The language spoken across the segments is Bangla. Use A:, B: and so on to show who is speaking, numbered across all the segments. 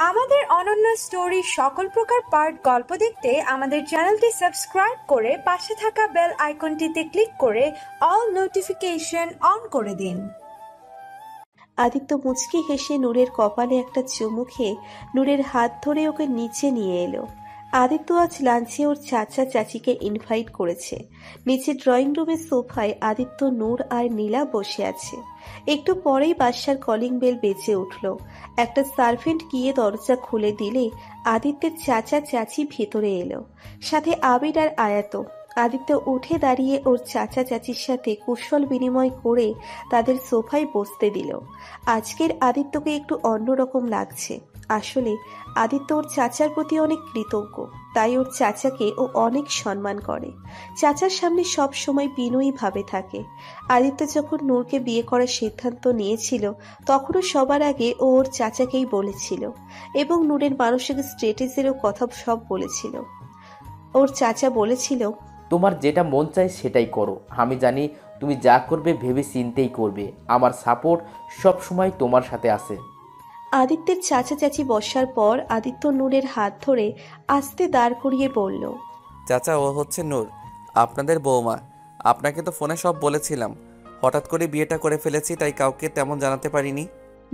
A: আমাদের অনন্য স্টোরি সকল প্রকার পার্ট গল্প দেখতে আমাদের চ্যানেলটি সাবস্ক্রাইব করে পাশে থাকা বেল আইকনটিতে ক্লিক করে অল নোটিফিকেশন অন করে দিন।
B: আদিত্য মুচকি হেসে নূরের কপালে একটা চুমু খেয়ে নূরের হাত ধরে ওকে নিচে নিয়ে এলো। আদিত্য আজ লাঞ্চে ওর চাচা চাচিকে ইনভাইট করেছে। নিচে ড্রয়িং রুমের সোফায় আদিত্য, নূর আর নীলা বসে আছে। একটু পরেই বাসার কলিং বেল বেজে উঠল। একটা সার্ভেন্ট গিয়ে দরজা খুলে দিলে আদিত্যের চাচা চাচি ভেতরে এলো, সাথে আবির আর আয়াত। আদিত্য উঠে দাঁড়িয়ে ওর চাচা চাচির সাথে কুশল বিনিময় করে তাদের সোফায় বসতে দিল। আজকের আদিত্যকে একটু অন্যরকম লাগছে। আসলে আদিত্য ওর চাচার প্রতি অনেক কৃতজ্ঞ, তাই ওর চাচাকে ও অনেক সম্মান করে। চাচার সামনে সব সময় বিনয়ী ভাবে থাকে। আদিত্য যখন নূরকে বিয়ে করার সিদ্ধান্ত নিয়েছিল তখনও সবার আগে ও ওর চাচাকেই বলেছিল এবং নূরের মানসিক স্ট্রেটেজেরও কথা সব বলেছিল। ওর চাচা বলেছিল,
C: তোমার যেটা মন চায় সেটাই করো। আমি জানি তুমি যা করবে ভেবে চিন্তেই করবে। আমার সাপোর্ট সব সময় তোমার সাথে আছে।
B: আদিত্যের চাচা চাচি বসার পর আদিত্য নূরের হাত ধরে আস্তে দাঁড় করিয়ে বলল,
D: চাচা, ও হচ্ছে নূর, আপনাদের বৌমা। আপনাকে তো ফোনে সব বলেছিলাম, হঠাৎ করে বিয়েটা করে ফেলেছি, তাই কাউকে তেমন জানাতে পারিনি।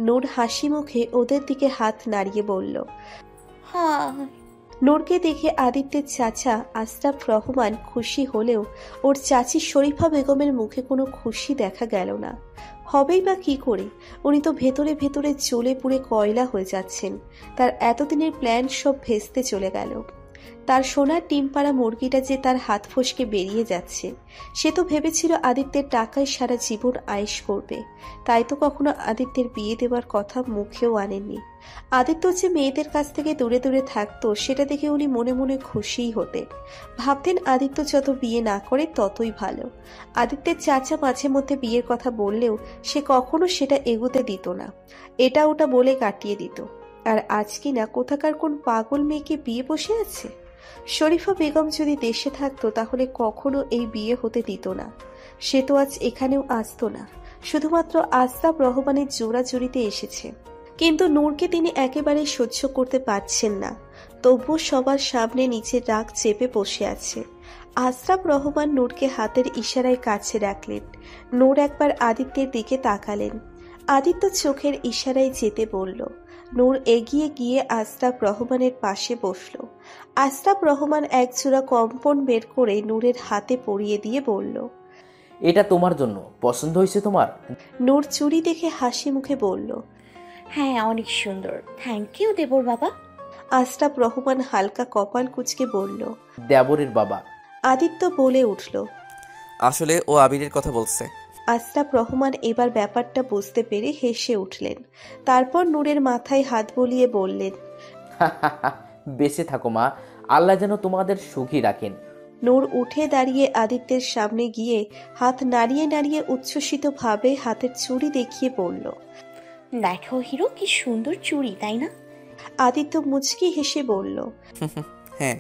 B: নূর হাসি মুখে ওদের দিকে হাত নাড়িয়ে বলল।
E: হ্যাঁ।
B: নূরকে দেখে আদিত্যের চাচা আশরাফ রহমান খুশি হলেও ওর চাচি শরীফা বেগমের মুখে কোনো খুশি দেখা গেল না। হবেই বা কি করে, উনি তো ভেতরে ভেতরে জ্বলে পুড়ে কয়লা হয়ে যাচ্ছেন। তার এতদিনের প্ল্যান সব ভেস্তে চলে গেল। তার সোনার ডিম পাড়া মুরগিটা যে তার হাত ফসকে বেরিয়ে যাচ্ছে, সে তো ভেবেছিল আদিত্যের টাকায় সারা জীবন আয়েশ করবে। তাই তো কখনো আদিত্যের বিয়ে দেওয়ার কথা মুখেও আনেননি। আদিত্য যে মেয়েদের কাছ থেকে দূরে দূরে থাকতো সেটা দেখে উনি মনে মনে খুশিই হতেন। ভাবতেন আদিত্য যত বিয়ে না করে ততই ভালো। আদিত্যের চাচা মাঝে মধ্যে বিয়ের কথা বললেও সে কখনো সেটা এগোতে দিত না, এটা ওটা বলে কাটিয়ে দিত। আর আজ কিনা কোথাকার কোন পাগল মেয়েকে বিয়ে বসে আছে। শরীফা বেগম যদি দেশে থাকতো তাহলে কখনো এই বিয়ে হতে দিত না। সে তো আজ এখানেও আসতো না, শুধুমাত্র আশরাফ রহমানের জোড়াজুড়িতে এসেছে। কিন্তু নূরকে তিনি একেবারে সহ্য করতে পারছেন না, তবুও সবার সামনে নিচের রাগ চেপে বসে আছে। আশরাফ রহমান নূরকে হাতের ইশারায় কাছে রাখলেন। নূর একবার আদিত্যের দিকে তাকালেন। আদিত্য চোখের ইশারায় যেতে বলল। নূর এগিয়ে গিয়ে আশরাফ রহমানের পাশে বসল। আশরাফ রহমান একজোড়া কম্পন বের করে নূরের হাতে পরিয়ে দিয়ে বলল,
C: এটা তোমার জন্য। পছন্দ হয়েছে তোমার?
B: নূর চুড়ি দেখে হাসি মুখে বলল,
E: হ্যাঁ, অনেক সুন্দর, থ্যাংক ইউ দেবর বাবা।
B: আশরাফ রহমান হালকা কপাল কুঁচকে বলল,
C: দেবরের বাবা।
B: আদিত্য বলে উঠল,
D: আসলে ও আবিরের কথা বলছে।
B: আশরাফ রহমান এবার ব্যাপারটা বুঝতে পেরে হেসে উঠলেন। তারপর নূরের মাথায় হাত বুলিয়ে বললেন,
C: বেঁচে থাকো মা, আল্লাহ যেন তোমাদের সুখী রাখেন।
B: নূর উঠে দাঁড়িয়ে আদিত্যের সামনে গিয়ে হাত নাড়িয়ে নাড়িয়ে উচ্ছ্বসিত ভাবে হাতের চুড়ি দেখিয়ে বলল,
E: দেখো হিরো, কি সুন্দর চুড়ি, তাই না?
B: আদিত্য মুচকি হেসে বলল,
D: হ্যাঁ,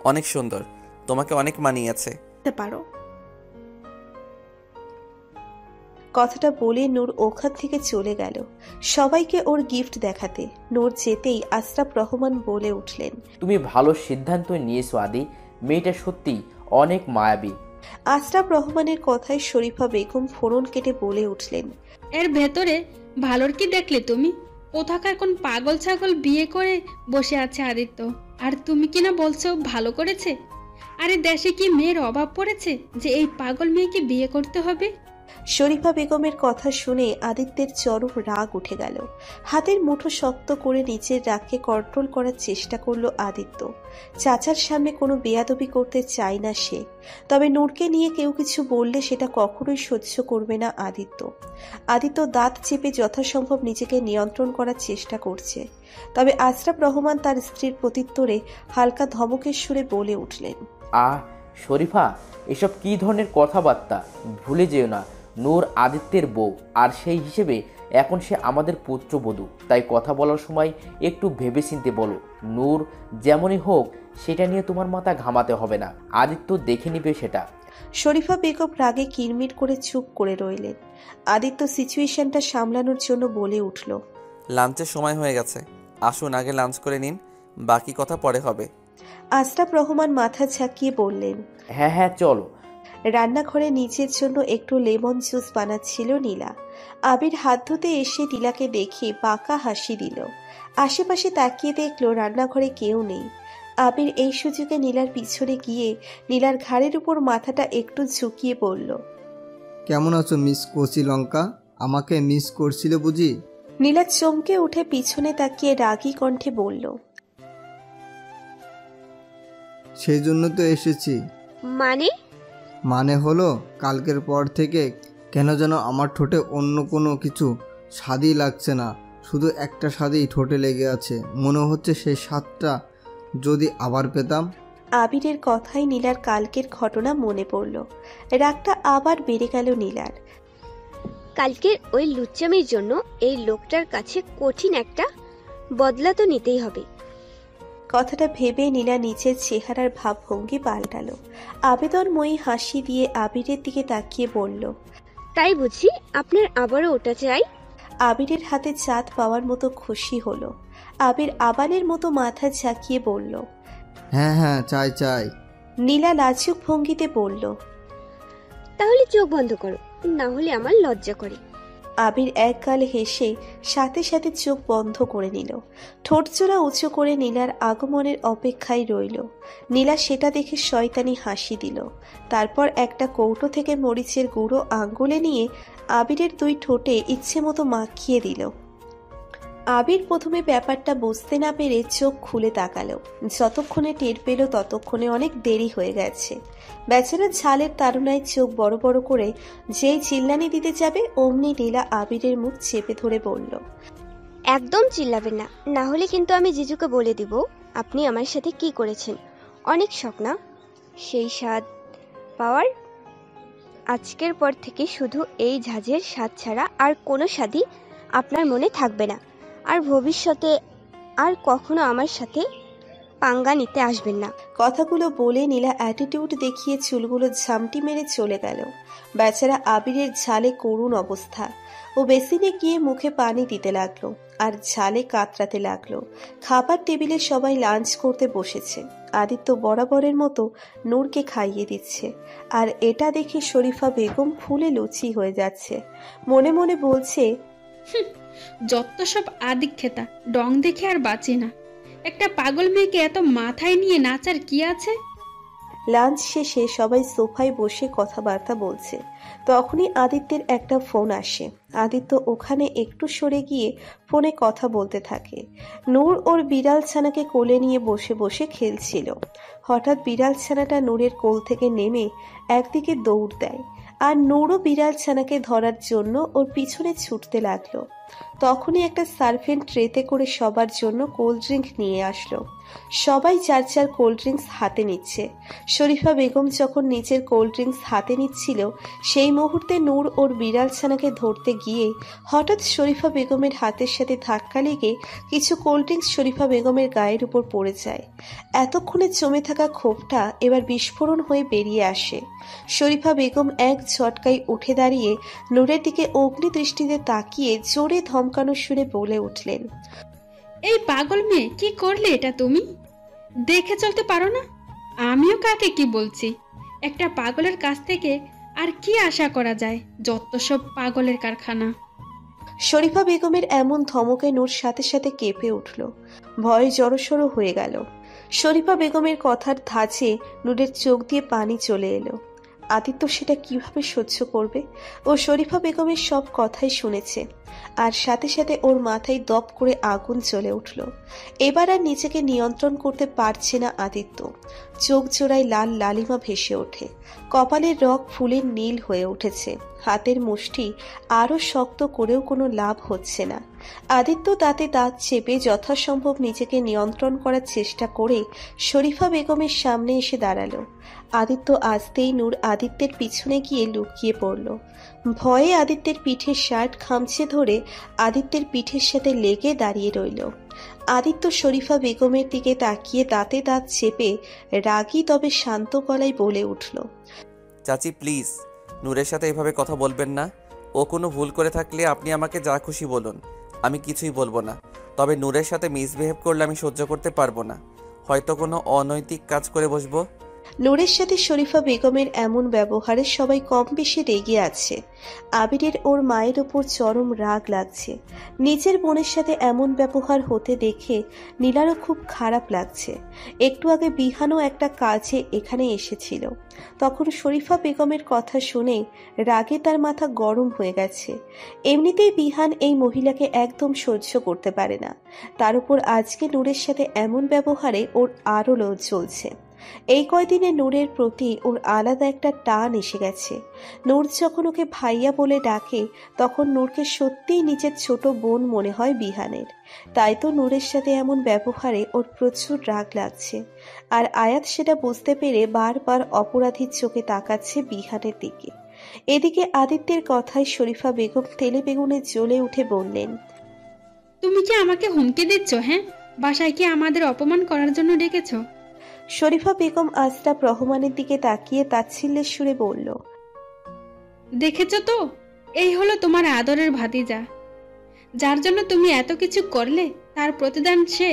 D: অনেক সুন্দর, তোমাকে অনেক মানিয়েছে।
E: পারো।
B: কথাটা বলে নূর ওখান থেকে চলে গেল সবাইকে ওর গিফট দেখাতে। নূর যেতেই আশরাফ রহমান বলে উঠলেন,
C: তুমি ভালো সিদ্ধান্ত নিয়েছো আদি, মেয়েটা সত্যি অনেক মায়াবী।
B: আশরাফ রহমানের কথায় শরীফা বেগম ফোরন কেটে বলে উঠলেন,
F: এর ভেতরে ভালোর কি দেখলে তুমি? কোথাকার কোন পাগল ছাগল বিয়ে করে বসে আছে আদিত্য, আর তুমি কিনা বলছো ভালো করেছে? আরে দেশে কি মেয়ের অভাব পড়েছে যে এই পাগল মেয়েকে বিয়ে করতে হবে?
B: শরীফা বেগমের কথা শুনে আদিত্যের চরম রাগ উঠে গেল। হাতের মুঠো শক্ত করে নিচের রাগকে কন্ট্রোল করার চেষ্টা করলো আদিত্য। চাচার সামনে কোনো বেয়াদবি করতে চায় না সে, তবে নূরকে নিয়ে কেউ কিছু বললে সেটা কখনোই সহ্য করবে না আদিত্য। আদিত্য দাঁত চেপে যথাসম্ভব নিজেকে নিয়ন্ত্রণ করার চেষ্টা করছে। তবে আশরাফ রহমান তার স্ত্রীর প্রত্যুত্তরে হালকা ধমকের সুরে বলে উঠলেন,
C: শরীফা, এসব কি ধরনের কথাবার্তা? ভুলে যেও না, নূর আদিত্যের বউ, আর সেই হিসেবে এখন সে আমাদের পুত্রবধূ। তাই কথা বলার সময় একটু ভেবেচিন্তে বলো। নূর যেমনই হোক সেটা নিয়ে তোমার মাথা ঘামাতে হবে না, আদিত্য দেখে নিবে সেটা।
B: শরীফা বেগম রাগে কিরমির করে চুপ করে রইলেন। আদিত্য সিচুয়েশনটা সামলানোর জন্য বলে উঠল,
D: লাঞ্চের সময় হয়ে গেছে, আসুন আগে লাঞ্চ করে নিন, বাকি কথা পরে হবে।
B: আশরাফ রহমান মাথা ঝাঁকিয়ে বললেন,
C: হ্যাঁ হ্যাঁ চলো।
B: রান্নাঘরে নিজের জন্য একটু লেমন জুস বানাচ্ছিল নীলা। আবির হাত ধুতে এসে নীলাকে দেখে বাঁকা হাসি দিল। আশেপাশে তাকিয়ে দেখলো রান্নাঘরে কেউ নেই। আবির এই সুযোগে নীলার পিছনে গিয়ে নীলার ঘাড়ের উপর মাথাটা একটু ঝুঁকিয়ে বলল,
G: কেমন আছো মিস কচি লঙ্কা? আমাকে মিস করছিল বুঝি?
B: নীলা চমকে উঠে পিছনে তাকিয়ে রাগী কণ্ঠে বলল,
G: সেই জন্য তো এসেছি।
H: মানে
G: হলো কালকের পর থেকে কেন যেন আমার ঠোঁটে অন্য কোনো কিছু স্বাদই লাগছে না, শুধু একটা স্বাদই ঠোঁটে লেগে আছে। মনে হচ্ছে সেই স্বাদটা যদি আবার পেতাম।
B: আবিরের কথাই নীলার কালকের ঘটনা মনে পড়ল। রাগটা আবার বেড়ে গেল নীলার।
H: কালকের ওই লুচ্চামির জন্য এই লোকটার কাছে কঠিন একটা বদলা তো নিতেই হবে।
B: কথাটা ভেবে নীলা নিচের চেহারার ভাবভঙ্গি পাল্টালো। আবেদনময়ী হাসি দিয়ে আবিরের দিকে তাকিয়ে বলল,
H: তাই বুঝি আপনার আবারও ওটা চাই?
B: আবিরের হাতে চাঁদ পাওয়ার মতো খুশি হলো। আবির আবালের মতো মাথা ঝাঁকিয়ে বলল,
G: হ্যাঁ হ্যাঁ চাই চাই।
B: নীলা লাজুক ভঙ্গিতে বলল,
H: তাহলে চোখ বন্ধ করো, না হলে আমার লজ্জা করে।
B: আবির এক গাল হেসে সাথে সাথে চোখ বন্ধ করে নিল। ঠোঁটজোড়া উঁচু করে নীলার আগমনের অপেক্ষায় রইল। নীলা সেটা দেখে শয়তানি হাসি দিল। তারপর একটা কৌটো থেকে মরিচের গুঁড়ো আঙ্গুলে নিয়ে আবিরের দুই ঠোঁটে ইচ্ছে মতো মাখিয়ে দিল। আবির প্রথমে ব্যাপারটা বুঝতে না পেরে চোখ খুলে তাকালো। যতক্ষণে টের পেল ততক্ষণে অনেক দেরি হয়ে গেছে। বেচারা ঝালের তাড়নায় চোখ বড় বড় করে যেই চিল্লানি দিতে যাবে অমনি নীলা আবিরের মুখ চেপে ধরে বলল,
H: একদম চিল্লাবেন না, না হলে কিন্তু আমি জিজুকে বলে দিব আপনি আমার সাথে কি করেছেন। অনেক শখ না সেই স্বাদ পাওয়ার? আজকের পর থেকে শুধু এই ঝাঁঝের স্বাদ ছাড়া আর কোনো স্বাদই আপনার মনে থাকবে না। আর ভবিষ্যতে আর কখনো আমার সাথে পাঙ্গা নিতে আসবেন না।
B: কথাগুলো বলে নীলা অ্যাটিটিউড দেখিয়ে চুলগুলো ঝামটি মেরে চলে গেল। বেচারা আবিরের ঝালে করুণ অবস্থা। ও বেসিনে গিয়ে মুখে পানি দিতে লাগলো আর ঝালে কাতরাতে লাগলো। খাবার টেবিলে সবাই লাঞ্চ করতে বসেছে। আদিত্য বরাবরের মতো নূরকে খাইয়ে দিচ্ছে। আর এটা দেখে শরীফা বেগম ফুলে লুচি হয়ে যাচ্ছে। মনে মনে বলছে,
F: যত সব আদিক্ষেতা, ডং দেখে আর বাঁচি না। একটা পাগল মেয়েকে এত মাথায় নিয়ে নাচার কি আছে?
B: লাঞ্চ শেষে সবাই সোফায় বসে কথাবার্তা বলছে। তখনই আদিত্যের একটা ফোন আসে। আদিত্য ওখানে একটু সরে গিয়ে ফোনে কথা বলতে থাকে। নূর ওর বিড়াল ছানাকে কোলে নিয়ে বসে বসে খেলছিল। হঠাৎ বিড়াল ছানাটা নূরের কোল থেকে নেমে একদিকে দৌড় দেয় আর নূরও বিড়াল ছানাকে ধরার জন্য ওর পিছনে ছুটতে লাগলো। তখনই একটা সার্ভেন্ট ট্রেতে করে সবার জন্য কোল্ড ড্রিঙ্ক নিয়ে আসলো। সবাই যার যার কোল্ড ড্রিঙ্কস হাতে নিচ্ছে। শরীফা বেগম যখন নিজের কোল্ড ড্রিঙ্কস হাতে নিচ্ছিল সেই মুহূর্তে নূর ওর বিড়াল ছানাকে ধরতে গিয়ে হঠাৎ শরীফা বেগমের হাতের সাথে ধাক্কা লেগে কিছু কোল্ড ড্রিঙ্কস শরীফা বেগমের গায়ের উপর পড়ে যায়। এতক্ষণে জমে থাকা ক্ষোভটা এবার বিস্ফোরণ হয়ে বেরিয়ে আসে। শরীফা বেগম এক ঝটকায় উঠে দাঁড়িয়ে নূরের দিকে অগ্নি দৃষ্টিতে তাকিয়ে জোরে ধমকানোর সুরে বলে উঠলেন,
F: এই পাগল মেয়ে, কি করলে এটা তুমি? দেখে চলতে পারো না? আমিও কাকে কি বলছি? একটা পাগলের কাছ থেকে আর কি আশা করা যায়? যত সব পাগলের কারখানা।
B: শরীফা বেগমের এমন ধমকে নূর সাথে সাথে কেঁপে উঠল। ভয়ে জড়সড় হয়ে গেল। শরীফা বেগমের কথার ধাঁচে নূরের চোখ দিয়ে পানি চলে এলো। আদিত্য সেটা কিভাবে সহ্য করবে? ও শরীফা বেগমের সব কথাই শুনেছে আর সাথে সাথে ওর মাথায় দপ করে আগুন জ্বলে উঠল। এবার আর নিজেকে নিয়ন্ত্রণ করতে পারছে না আদিত্য। চোখ জোড়ায় লাল লালিমা ভেসে ওঠে। কপালের রগ ফুলের নীল হয়ে উঠেছে। হাতের মুষ্টি আরো শক্ত করেও কোনো লাভ হচ্ছে না। আদিত্য দাঁতে দাঁত চেপে যথাসম্ভব নিজেকে নিয়ন্ত্রণ করার চেষ্টা করে শরীফা বেগমের সামনে এসে দাঁড়ালো। আদিত্য আসতেই নূর আদিত্যের পিছনে গিয়ে লুকিয়ে পড়ল। ভয়ে আদিত্যের পিঠের শার্ট খামচে ধরে আদিত্যের পিঠের সাথে লেগে দাঁড়িয়ে রইল। আদিত্য শরীফা বেগমের দিকে তাকিয়ে দাঁতে দাঁত চেপে রাগী তবে শান্ত গলায় বলে উঠল,
D: চাচি প্লিজ নূরের সাথে এভাবে কথা বলবেন না। ও কোনো ভুল করে থাকলে আপনি আমাকে যা খুশি বলুন, আমি কিছুই বলবো না। তবে নূরের সাথে মিসবিহেভ করলে আমি সহ্য করতে পারবো না। হয়তো কোনো অনৈতিক কাজ করে বসবো।
B: নূরের সাথে শরীফা বেগমের এমন ব্যবহারে সবাই কম বেশি রেগে আছে। আবিরের ওর মায়ের ওপর চরম রাগ লাগছে। নিজের বোনের সাথে এমন ব্যবহার হতে দেখে নীলারও খুব খারাপ লাগছে। একটু আগে বিহানও একটা কাজে এখানে এসেছিল, তখন শরীফা বেগমের কথা শুনে রাগে তার মাথা গরম হয়ে গেছে। এমনিতেই বিহান এই মহিলাকে একদম সহ্য করতে পারে না, তার উপর আজকে নূরের সাথে এমন ব্যবহারে ওর আরও লোভ চলছে। এই কয়দিনে নূরের প্রতি ওর আলাদা একটা টান এসে গেছে। নূর যখন ওকে ভাইয়া বলে ডাকে তখন নূরকে সত্যিই নিজের ছোট বোন মনে হয় বিহানের। তাই তো নূরের সাথে এমন ব্যবহারে ওর প্রচুর রাগ লাগছে। আর আয়াত সেটা বুঝতে পেরে বারবার অপরাধীর চোখে তাকাচ্ছে বিহানের দিকে। এদিকে আদিত্যের কথায় শরীফা বেগম তেলে বেগুনে জ্বলে উঠে বললেন,
F: তুমি কি আমাকে হুমকি দিচ্ছ? হ্যাঁ, বাসায় কি আমাদের অপমান করার জন্য ডেকেছো?
B: শরীফা বেগম আশরাফ রহমানের দিকে তাকিয়ে তাচ্ছিল্যের সুরে বলল,
F: দেখেছো তো, এই হলো তোমার আদরের ভাতিজা, যার জন্য তুমি এত কিছু করলে তার প্রতিদান সে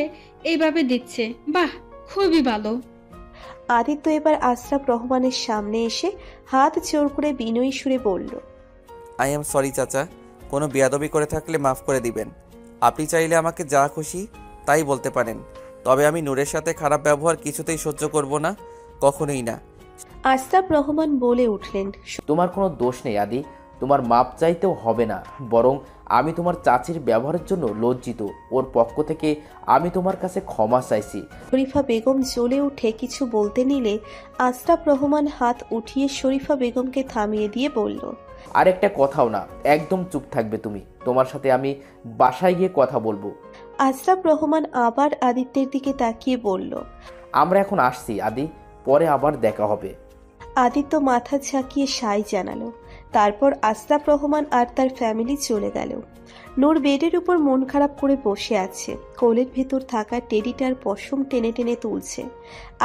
F: এইভাবে দিচ্ছে। বাহ, খুবই ভালো।
B: আদিত্য এবার আশরাফ রহমানের সামনে এসে হাত জোর করে বিনয়ী সুরে বলল,
D: আই এম সরি চাচা, কোনো বেয়াদবি করে থাকলে মাফ করে দিবেন। আপনি চাইলে আমাকে যা খুশি তাই বলতে পারেন, তবে আমি নূরের সাথে খারাপ ব্যবহার কিছুতেই সহ্য করব না, কখনোই না।
B: আশরাফ রহমান বলে উঠলেন,
C: তোমার কোনো দোষ নেই আদি, তোমার মাপ চাইতেও হবে না, বরং আমি তোমার চাচির ব্যবহারের জন্য লজ্জিত। ওর পক্ষ থেকে আমি তোমার কাছে ক্ষমা চাইছি।
B: শরীফা বেগম জ্বলে উঠে কিছু বলতে নিলে আশরাফ রহমান হাত উঠিয়ে শরীফা বেগমকে থামিয়ে দিয়ে বলল,
C: আর একটা কথাও না, একদম চুপ থাকবে তুমি। তোমার সাথে আমি বাসায় গিয়ে কথা বলবো।
B: আশরাফ রহমান আবার আদিত্যের দিকে তাকিয়ে বলল,
C: আমরা এখন আসছি আদি, পরে আবার দেখা হবে।
B: আদিত্য মাথা ঝাঁকিয়ে সাই জানালো। তারপর আশরাফ রহমান আর তার ফ্যামিলি চলে গেল। নূর বেডের উপর মন খারাপ করে বসে আছে। কোলের ভেতর থাকা টেডিটার পশম টেনে টেনে তুলছে।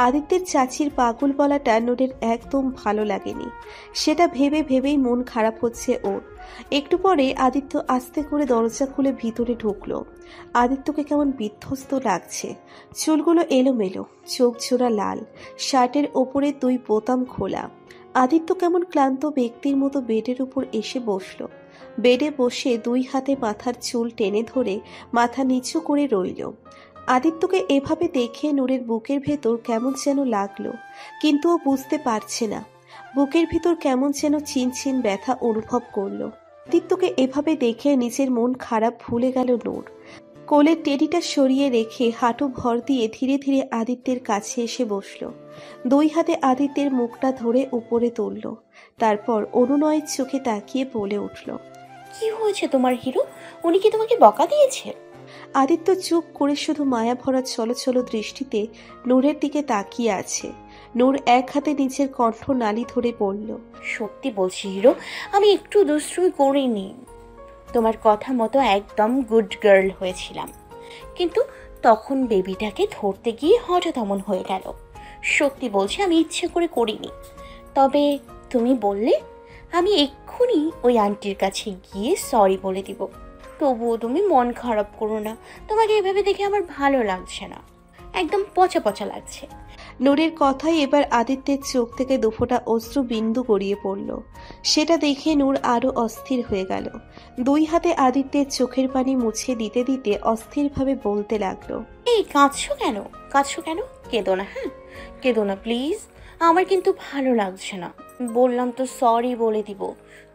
B: আদিত্যের চাচির পাগল বলাটা নূরের একদম ভালো লাগেনি। সেটা ভেবে ভেবেই মন খারাপ হচ্ছে ওর। একটু পরে আদিত্য আস্তে করে দরজা খুলে ভিতরে ঢুকলো। আদিত্যকে কেমন বিধ্বস্ত লাগছে। চুলগুলো এলোমেলো, চোখ জোড়া লাল, শার্টের ওপরে 2 বোতাম খোলা। আদিত্য কেমন ক্লান্ত ব্যক্তির মতো বেডের উপর এসে বসল। বেডে বসে 2 হাতে মাথার চুল টেনে ধরে মাথা নিচু করে রইল। আদিত্যকে এভাবে দেখে নূরের বুকের ভেতর কেমন যেন লাগলো, কিন্তু ও বুঝতে পারছে না। বুকের ভিতর কেমন যেন চিনচিন ব্যথা অনুভব করলো। আদিত্যকে এভাবে দেখে নিজের মন খারাপ ভুলে গেল নূর। কোলের টেডিটা সরিয়ে রেখে হাঁটু ভর দিয়ে ধীরে ধীরে আদিত্যের কাছে এসে বসল। 2 হাতে আদিত্যের মুখটা ধরে উপরে তুলল। তারপর অনুনয়ের চোখে তাকিয়ে বলে উঠল,
E: কি হয়েছে তোমার হিরো? উনি কি তোমাকে বকা দিয়েছে?
B: আদিত্য চুপ করে শুধু মায়া ভরা ছলছল দৃষ্টিতে নূরের দিকে তাকিয়ে আছে। নূর এক হাতে নিজের কণ্ঠ নালি ধরে বলল,
E: সত্যি বলছি হিরো, আমি একটু দুষ্টুমি করিনি। তোমার কথা মতো একদম গুড গার্ল হয়েছিলাম, কিন্তু তখন বেবিটাকে ধরতে গিয়ে হঠাৎ এমন হয়ে গেল। সত্যি বলছি, আমি ইচ্ছে করে করিনি। তবে তুমি বললে আমি এক্ষুনি ওই আন্টির কাছে গিয়ে সরি বলে দিব। তবুও তুমি মন খারাপ করো না, তোমাকে এভাবে দেখে আমার ভালো লাগছে না, একদম পচা পচা লাগছে।
B: নূরের কথাই এবার আদিত্যের চোখ থেকে 2 ফোঁটা অশ্রু বিন্দু গড়িয়ে পড়ল। সেটা দেখে নূর আরো অস্থির হয়ে গেল। 2 হাতে আদিত্যের চোখের পানি মুছে দিতে দিতে অস্থিরভাবে বলতে লাগলো,
E: এই কাঁদছো কেন? কাঁদছো কেন? কেঁদো না, হ্যাঁ কেঁদো না প্লিজ, আমার কিন্তু ভালো লাগছে না। বললাম তো সরি বলে দিব,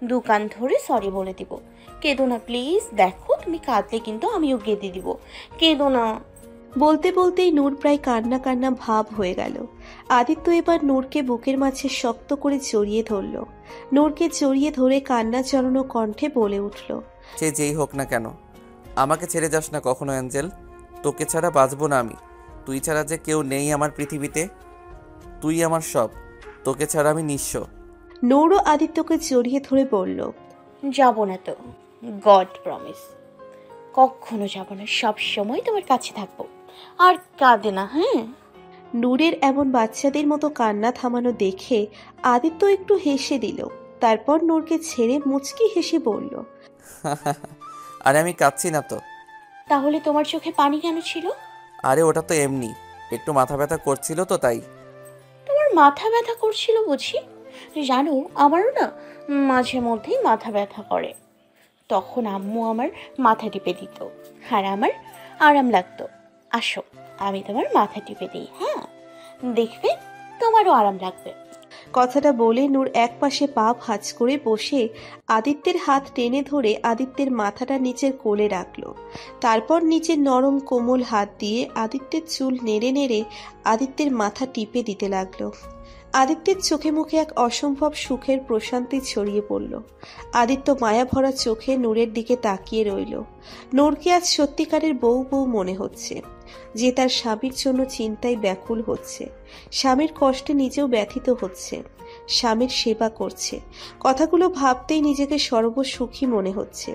E: 2 কান ধরে সরি বলে দিব। কেঁদো না প্লিজ, দেখো তুমি কাঁদলে কিন্তু আমিও কেঁদে দিব। কেঁদো না।
B: বলতে বলতেই নূর প্রায় কান্না কান্না ভাব হয়ে গেল। আদিত্য এবার নূরকে বুকের মাঝে শক্ত করে জড়িয়ে ধরল। নূরকে জড়িয়ে ধরে কান্না জড়ানো কণ্ঠে বলে উঠল,
D: সে যেই হোক না কেন, আমাকে ছেড়ে যাস না কখনো অ্যাঞ্জেল। তোকে ছাড়া বাঁচবো না আমি। তুই ছাড়া যে কেউ নেই আমার পৃথিবীতে। তুই আমার সব, তোকে ছাড়া আমি নিঃস্ব।
B: নূরও আদিত্যকে জড়িয়ে ধরে বলল,
E: যাব না তো, গড প্রমিস, কখনো যাব না, সব সময় তোমার কাছে থাকবো। আর কাঁদে না, হ্যাঁ?
B: নূরের এমন বাচ্চাদের মতো কান্না থামানো দেখে আদিত্য একটু হেসে দিল। তারপর নূরকে ছেড়ে মুচকি হেসে বলল,
D: আরে আমি কাঁদছি না তো।
E: তাহলে তোমার চোখে পানি কেন ছিল?
D: আরে ওটা তো এমনি, একটু মাথা ব্যথা করছিল তো তাই।
E: তোমার মাথা ব্যথা করছিল বুঝি? জানো, আমারও না মাঝে মধ্যেই মাথা ব্যথা করে। তখন আম্মু আমার মাথা টিপে দিত আর আমার আরাম লাগতো। আসো, আমি তোমার মাথা টিপে দিই। হ্যাঁ, দেখবে তোমারও আরাম লাগবে।
B: কথাটা বলে নূর একপাশে পা ভাঁজ করে বসে আদিত্যের হাত টেনে ধরে আদিত্যের মাথাটা নিচের কোলে রাখলো। তারপর নিচের নরম কোমল হাত দিয়ে আদিত্যের চুল নেড়ে নেড়ে আদিত্যের মাথা টিপে দিতে লাগলো। আদিত্যের চোখে মুখে এক অসম্ভব সুখের প্রশান্তি ছড়িয়ে পড়ল। আদিত্য মায়া ভরা চোখে নূরের দিকে তাকিয়ে রইল। নূরকে আজ সত্যিকারের বউ বউ মনে হচ্ছে, যে তার স্বামীর জন্য চিন্তায় ব্যাকুল হচ্ছে, স্বামীর কষ্টে নিজেও ব্যথিত হচ্ছে, স্বামীর সেবা করছে। কথাগুলো ভাবতেই নিজেকে সর্বসুখী মনে হচ্ছে।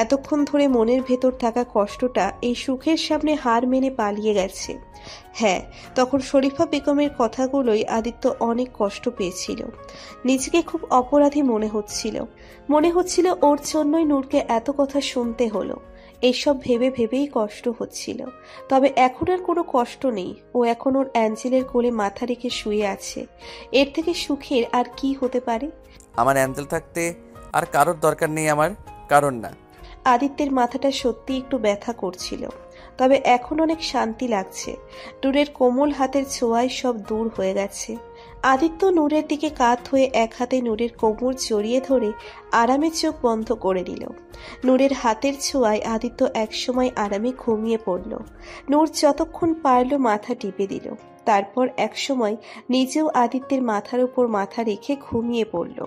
B: এতক্ষণ ধরে মনের ভেতর থাকা কষ্টটা এই সুখের সামনে হার মেনে পালিয়ে গেছে। হ্যাঁ, তখন শরীফা বেগমের কথাগুলোই আদিত্য অনেক কষ্ট পেয়েছিল। নিজেকে খুব অপরাধী মনে হচ্ছিল ওর জন্যই নূরকে এত কথা শুনতে হলো। এইসব ভেবে ভেবেই কষ্ট হচ্ছিল। তবে এখন আর কোনো কষ্ট নেই। ও এখন ওর অ্যাঞ্জেলের কোলে মাথা রেখে শুয়ে আছে। এর থেকে সুখের আর কি হতে পারে?
D: আমার অ্যাঞ্জেল থাকতে আর কারোর দরকার নেই, আমার কারণ না।
B: আদিত্যের মাথাটা সত্যি একটু ব্যথা করছিল, তবে এখন অনেক শান্তি লাগছে। নূরের কোমল হাতের ছোঁয়ায় সব দূর হয়ে গেছে। আদিত্য নূরের দিকে কাত হয়ে এক হাতে নূরের কোমর জড়িয়ে ধরে আরামে চোখ বন্ধ করে নিল। নূরের হাতের ছোঁয়ায় আদিত্য একসময় আরামে ঘুমিয়ে পড়ল। নূর যতক্ষণ পারল মাথা টিপে দিল। তারপর একসময় নিজেও আদিত্যের মাথার উপর মাথা রেখে ঘুমিয়ে পড়ল।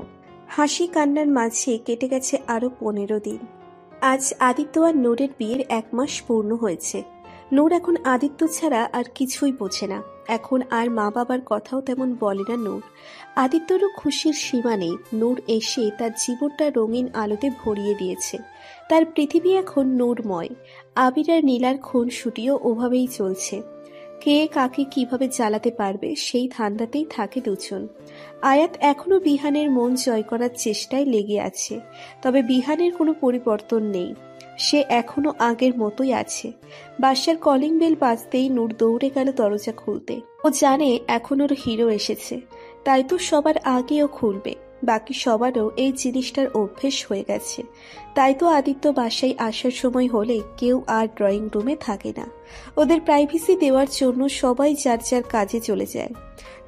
B: হাসি কান্নার মাঝে কেটে গেছে আরো 15 দিন। আজ আদিত্য আর নূরের বিয়ের 1 মাস পূর্ণ হয়েছে। নূর এখন আদিত্য ছাড়া আর কিছুই বোঝে না। এখন আর মা বাবার কথাও তেমন বলে না নূর। আদিত্যরও খুশির সীমা নেই। নূর এসে তার জীবনটা রঙিন আলোতে ভরিয়ে দিয়েছে। তার পৃথিবী এখন নূরময়। আবির আর নীলার খুনসুটিও ওভাবেই চলছে। কে কাকে কিভাবে জ্বালাতে পারবে সেই ধান্দাতেই থাকে দুজন। আয়াত এখনো বিহানের মন জয় করার চেষ্টায় লেগে আছে। তবে বিহানের কোনো পরিবর্তন নেই। সে এখনো আগের মতোই আছে। বাসার কলিং বেল বাজতেই নূর দৌড়ে গেল দরজা খুলতে। ও জানে এখন ওর হিরো এসেছে, তাই তো সবার আগেও খুলবে। বাকি সবারও এই জিনিসটার অভ্যেস হয়ে গেছে। তাই তো আদিত্য বাসায় আসার সময় হলে কেউ আর ড্রয়িং রুমে থাকে না। ওদের প্রাইভেসি দেওয়ার জন্য সবাই যার যার কাজে চলে যায়।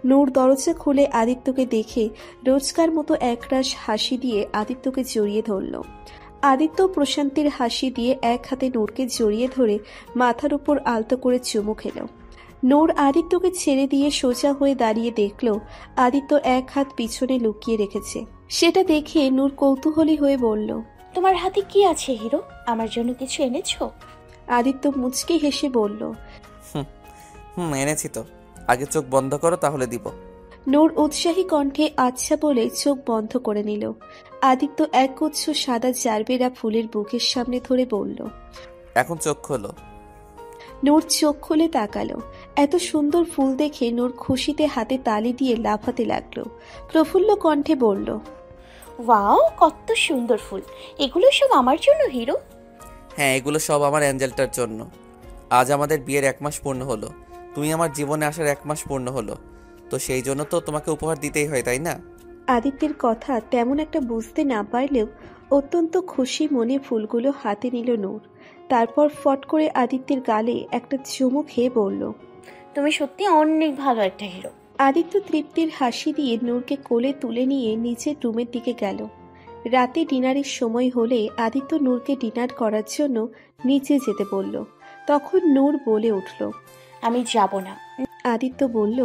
B: নূর দরজা খুলে আদিত্যকে দেখে রোজকার মতো একরাশ হাসি দিয়ে আদিত্যকে জড়িয়ে ধরল। আদিত্য প্রশান্তির হাসি দিয়ে এক হাতে নূরকে জড়িয়ে ধরে মাথার উপর আলতো করে চুমু খেল। নূর আদিত্যকে ছেড়ে দিয়ে সোজা হয়ে দাঁড়িয়ে দেখল আদিত্য এক হাত পিছনে লুকিয়ে রেখেছে। সেটা দেখে নূর কৌতূহলী হয়ে বলল,
E: তোমার হাতে কি আছে হিরো? আমার জন্য কিছু এনেছো?
B: আদিত্য মুচকি হেসে বলল,
D: এনেছি তো, আগে চোখ বন্ধ করো তাহলে দিব।
B: নূর উৎসাহী কণ্ঠে আচ্ছা বলে চোখ বন্ধ করে নিল। আদিত্য একগুচ্ছ সাদা জারবেরা ফুলের বুকের সামনে ধরে বলল,
D: এখন চোখ খোলো।
B: নূর চোখ খুলে তাকালো। এত সুন্দর ফুল দেখে নূর খুশিতে হাতে তালি দিয়ে লাফাতে লাগলো। প্রফুল্ল কণ্ঠে বলল,
E: ওয়াও, কত সুন্দর ফুল! এগুলো সব আমার জন্য হিরো?
D: হ্যাঁ, এগুলো সব আমার অ্যাঞ্জেলটার জন্য। আজ আমাদের বিয়ের 1 মাস পূর্ণ হলো। তুমি আমার জীবনে আসার 1 মাস পূর্ণ হলো, তো সেই জন্য তো তোমাকে উপহার দিতেই হয়, তাই না?
B: আদিত্যের কথা তেমন একটা বুঝতে না পারলেও অত্যন্ত খুশি মনে ফুলগুলো হাতে নিল নূর। তারপর ফট করে আদিত্যের গালে একটা চুমু খেয়ে বলল,
E: তুমি সত্যি অনেক ভালো একটা হিরো।
B: আদিত্য তৃপ্তির হাসি দিয়ে নূরকে কোলে তুলে নিয়ে নিচের রুমের দিকে গেল। রাতে ডিনারের সময় হলে আদিত্য নূরকে ডিনার করার জন্য নিচে যেতে বলল। তখন নূর বলে উঠল,
E: আমি যাব না।
B: আদিত্য বলল,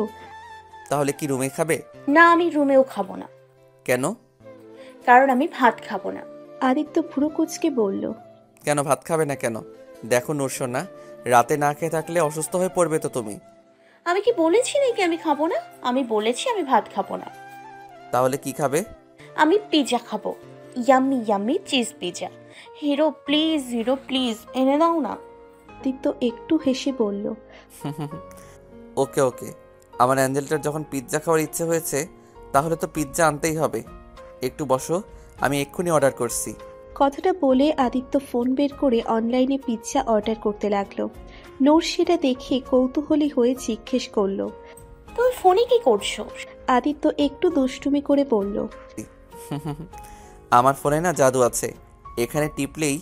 D: তাহলে কি রুমে খাবে?
E: না, আমি রুমেও খাবো না।
D: কেন?
E: কারণ আমি ভাত খাবো না।
B: আদিত্য ভ্রু কুঁচকে বলল,
D: কেন ভাত খাবে না কেন? দেখো নূরসোনা, রাতে না খেয়ে থাকলে অসুস্থ হয়ে পড়বে তো তুমি।
E: আমি কি বলেছি নাকি আমি খাবো না? আমি বলেছি আমি ভাত খাবো না।
D: তাহলে কি খাবে?
E: আমি পিৎজা খাবো, yummy yummy cheese pizza. Hero please এনে দাও না।
B: আদিত্য একটু হেসে বলল,
D: ওকে ওকে, আমার অ্যাঞ্জেলটার যখন পিৎজা খাওয়ার ইচ্ছে হয়েছে তাহলে তো পিৎজা আনতেই হবে। একটু বসো, আমি এক্ষুনি অর্ডার করছি।
B: কথাটা বলে আদিত্য ফোন বের করে অনলাইনে পিৎজা অর্ডার করতে লাগলো। নূর সেটা দেখে কৌতূহলী হয়ে জিজ্ঞেস করলো।
E: তুমি ফোনে কি করছো?
B: আদিত্য একটু দুষ্টুমি করে বলল,
D: আমার ফোনে না জাদু আছে, এখানে টিপলেই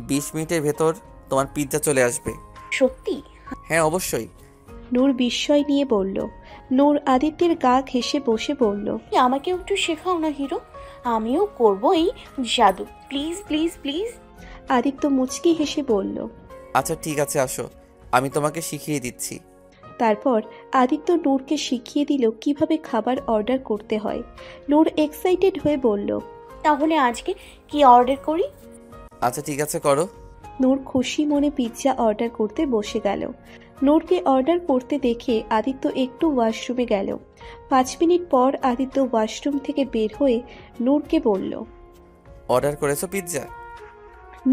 D: 20 মিনিটের ভেতর তোমার পিৎজা চলে আসবে।
E: সত্যি?
D: হ্যাঁ অবশ্যই।
B: নূর বিস্ময় নিয়ে বলল। নূর আদিত্যের গা ঘেঁষে বসে বলল,
E: আমাকেও একটু শেখাও না হিরো, আমিও করবো এই জাদু, প্লিজ প্লিজ প্লিজ।
B: আদিত্য মুচকি হেসে বলল।
D: আচ্ছা ঠিক আছে, আসো আমি তোমাকে শিখিয়ে দিচ্ছি।
B: তারপর আদিত্য নূরকে শিখিয়ে দিল কিভাবে খাবার অর্ডার করতে হয়। নূর এক্সাইটেড হয়ে বলল,
E: তাহলে আজকে কি অর্ডার করি?
D: আচ্ছা ঠিক আছে, করো।
B: নূর খুশি মনে পিৎজা অর্ডার করতে বসে গেল। নূরকে অর্ডার করতে দেখে আদিত্য একটু ওয়াশরুমে গেল। 5 মিনিট পর আদিত্য ওয়াশরুম থেকে বের হয়ে নূরকে বলল।
D: অর্ডার করেছো পিৎজা?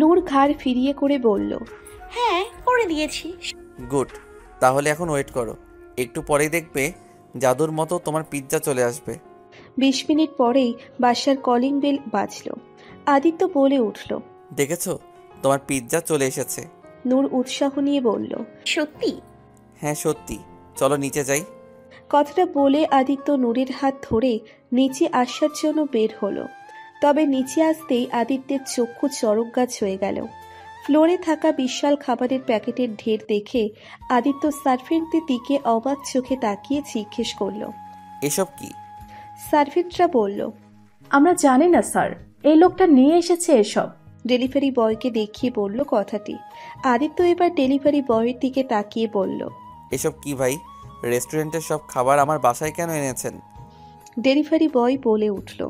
B: নূর ঘাড় ফিরিয়ে করে বলল,
E: হ্যাঁ করে দিয়েছি।
D: গুড, তাহলে এখন ওয়েট করো, একটু পরেই দেখবে জাদুর মতো তোমার পিৎজা চলে আসবে।
B: 20 মিনিট পরেই বাসার কলিং বেল বাজলো। আদিত্য বলে উঠল,
D: দেখেছো, তোমার পিৎজা চলে এসেছে।
B: নূর উৎসাহ নিয়ে বলল,
E: সত্যি?
D: হ্যাঁ সত্যি, চলো নিচে যাই।
B: কথাটা বলে আদিত্য নূরের হাত ধরে নিচে আসার জন্য বের হলো। তবে নিচে আসতেই আদিত্যের চক্ষু চড়ক গাছ হয়ে গেল। ফ্লোরে থাকা বিশাল খাবারের প্যাকেটের ঢের দেখে আদিত্য সার্ভেন্টদের দিকে অবাক চোখে তাকিয়ে জিজ্ঞেস করল।
D: এসব কি?
B: সার্ভেন্টরা বলল,
I: আমরা জানি না স্যার, এই লোকটা নিয়ে এসেছে এসব।
B: ডেলিভারি বয়কে দেখিয়ে বলল কথাটি। আদিত্য এবার ডেলিভারি বয়ের দিকে তাকিয়ে বলল,
D: এসব কি ভাই, রেস্টুরেন্টের সব খাবার আমার বাসায় কেন এনেছেন?
B: ডেলিভারি বয় বলে উঠল,